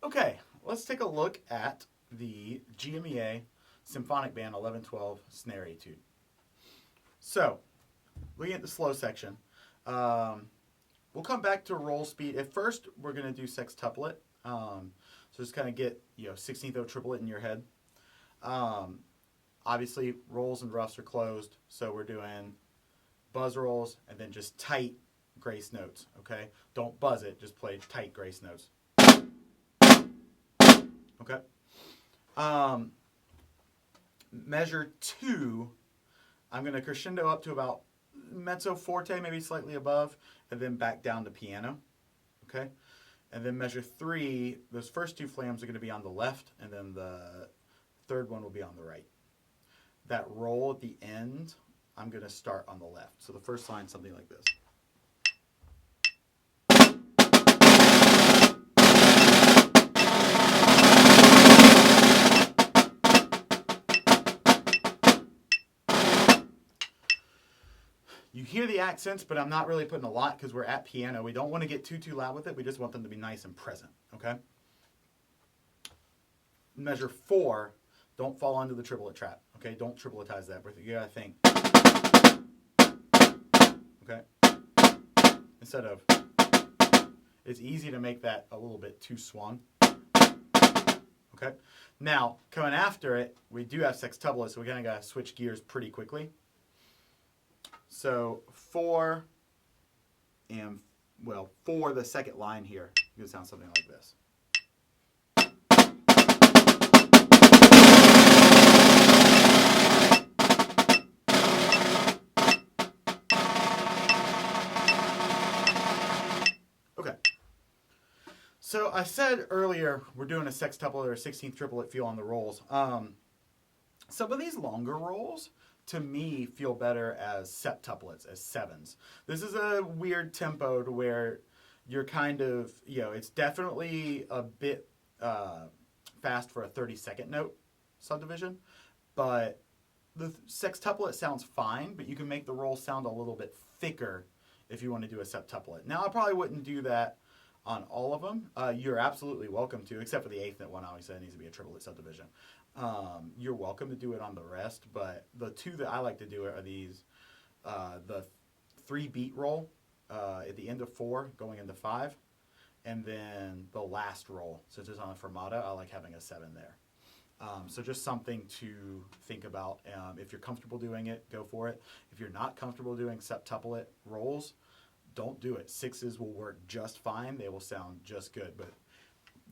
Okay, let's take a look at the GMEA Symphonic Band 1112 Snare Etude. So, looking at the slow section, we'll come back to roll speed. At first, we're going to do sextuplet. So just kind of get 16th of triplet in your head. Obviously, rolls and roughs are closed, so we're doing buzz rolls and then just tight grace notes. Okay, don't buzz it; just play tight grace notes. Okay. Measure 2, I'm going to crescendo up to about mezzo forte, maybe slightly above, and then back down to piano. Okay. And then measure 3, those first 2 flams are going to be on the left, and then the third one will be on the right. That roll at the end, I'm going to start on the left. So the first line is something like this. You hear the accents, but I'm not really putting a lot because we're at piano. We don't want to get too loud with it. We just want them to be nice and present, okay? Measure 4, don't fall into the triplet trap, okay? Don't tripletize that. You gotta think, okay? Instead of, it's easy to make that a little bit too swung, okay? Now, coming after it, we do have sextuplet, so we kind of gotta switch gears pretty quickly. So 4 and, well, for the second line here, it's going to sound something like this. Okay. So I said earlier we're doing a sextuplet or a 16th triplet feel on the rolls. Some of these longer rolls, to me, feel better as septuplets, as 7s. This is a weird tempo to where you're kind of, it's definitely a bit fast for a 30-second note subdivision, but the sextuplet sounds fine, but you can make the roll sound a little bit thicker if you want to do a septuplet. Now, I probably wouldn't do that on all of them. You're absolutely welcome to, except for the 8th note one, obviously it needs to be a triplet subdivision. You're welcome to do it on the rest, but the 2 that I like to do are these, the 3-beat roll at the end of 4 going into 5, and then the last roll, since it's on a fermata, I like having a 7 there. So just something to think about. If you're comfortable doing it, go for it. If you're not comfortable doing septuplet rolls, don't do it. 6s will work just fine. They will sound just good, but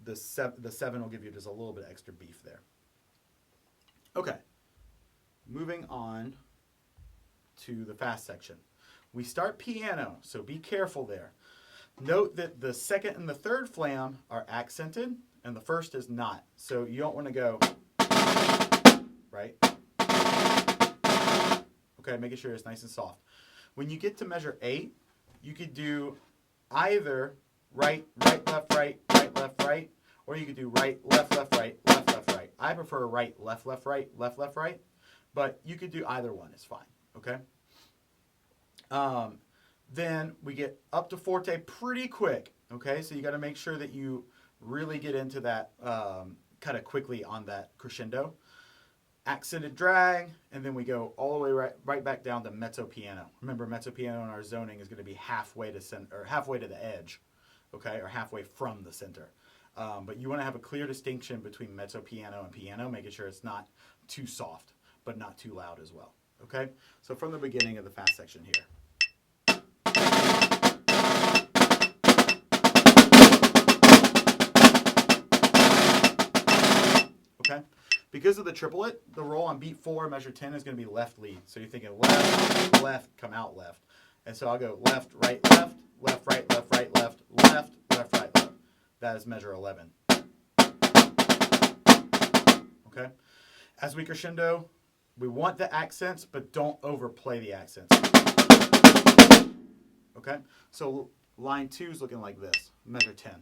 the 7 will give you just a little bit extra beef there. Okay, moving on to the fast section. We start piano, so be careful there. Note that the second and the third flam are accented, and the first is not. So you don't want to go, right? Okay, making sure it's nice and soft. When you get to measure 8, you could do either right, left, right, left, right, or you could do right, left, right, left, right. I prefer right, left, right, left, right, but you could do either one. It's fine, okay? Then we get up to forte pretty quick, okay? So you got to make sure that you really get into that kind of quickly on that crescendo. Accented drag, and then we go all the way right back down to mezzo piano. Remember, mezzo piano in our zoning is going to be halfway to center, or halfway to the edge, okay, or halfway from the center. But you want to have a clear distinction between mezzo piano and piano, making sure it's not too soft, but not too loud as well. Okay? So from the beginning of the fast section here. Okay? Because of the triplet, the roll on beat 4, measure 10 is going to be left lead. So you're thinking left, left, come out left. And so I'll go left, right, left, left, right, left, right, left, left, left, right, left. That is measure 11. Okay? As we crescendo, we want the accents, but don't overplay the accents. Okay? So line 2 is looking like this. Measure 10.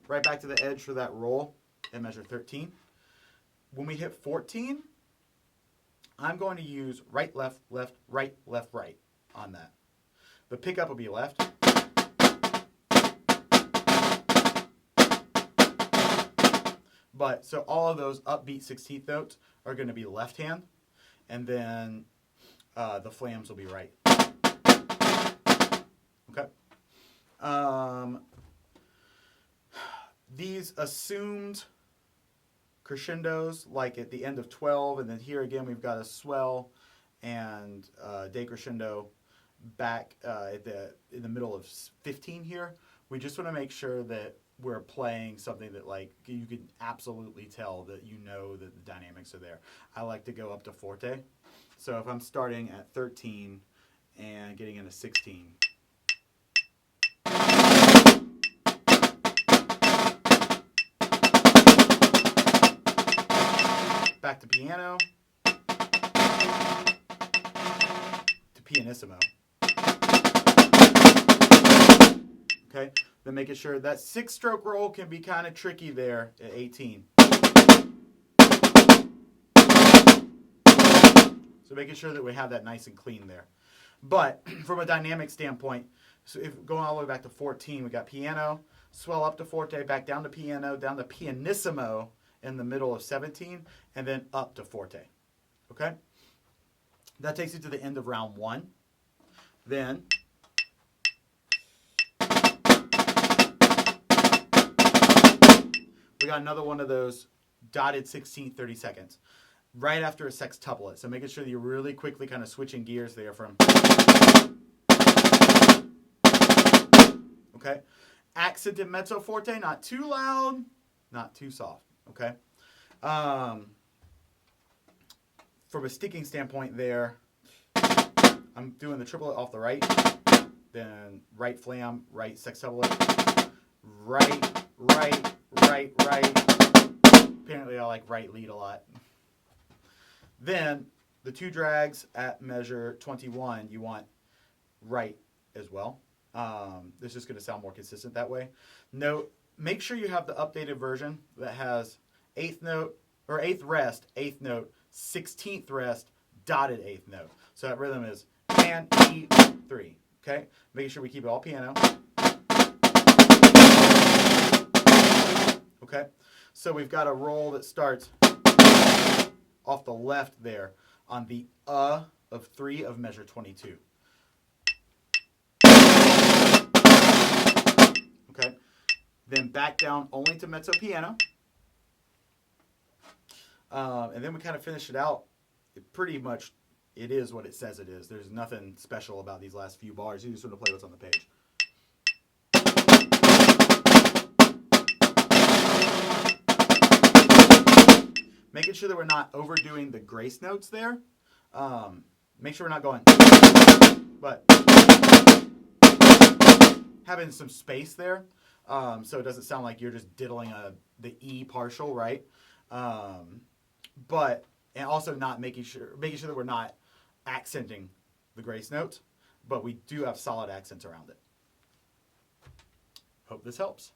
Right back to the edge for that roll and measure 13. When we hit 14, I'm going to use right, left, left, right, left, right on that. The pickup will be left. But so all of those upbeat 16th notes are going to be left hand, and then the flams will be right. Okay. These assumed crescendos, like at the end of 12, and then here again we've got a swell and decrescendo back in the middle of 15 here. We just want to make sure that we're playing something that like you can absolutely tell that you know that the dynamics are there. I like to go up to forte. So if I'm starting at 13 and getting into 16, back to piano, to pianissimo. Okay, then making sure that 6-stroke roll can be kind of tricky there at 18. So making sure that we have that nice and clean there. But from a dynamic standpoint, so if going all the way back to 14, we got piano, swell up to forte, back down to piano, down to pianissimo in the middle of 17, and then up to forte. Okay? That takes you to the end of round 1. Then we got another one of those dotted 16th 30 seconds right after a sextuplet. So making sure that you're really quickly kind of switching gears there from. Okay. Accented mezzo forte, not too loud, not too soft. Okay. From a sticking standpoint there, I'm doing the triplet off the right, then right flam, right sextuplet, right, right, right, right. Apparently I like right lead a lot. Then the 2 drags at measure 21, you want right as well. This is going to sound more consistent that way. Note, make sure you have the updated version that has 8th note, or 8th rest, 8th note, 16th rest, dotted 8th note. So that rhythm is and E 3. Okay? Making sure we keep it all piano. Okay? So we've got a roll that starts off the left there on the of 3 of measure 22. Okay? Then back down only to mezzo piano. And then we kind of finish it out. Pretty much it is what it says it is. There's nothing special about these last few bars. You just want to play what's on the page. Making sure that we're not overdoing the grace notes there. Make sure we're not going, but having some space there, so it doesn't sound like you're just diddling the E partial, right? But and also not making sure that we're not accenting the grace notes, but we do have solid accents around it. Hope this helps.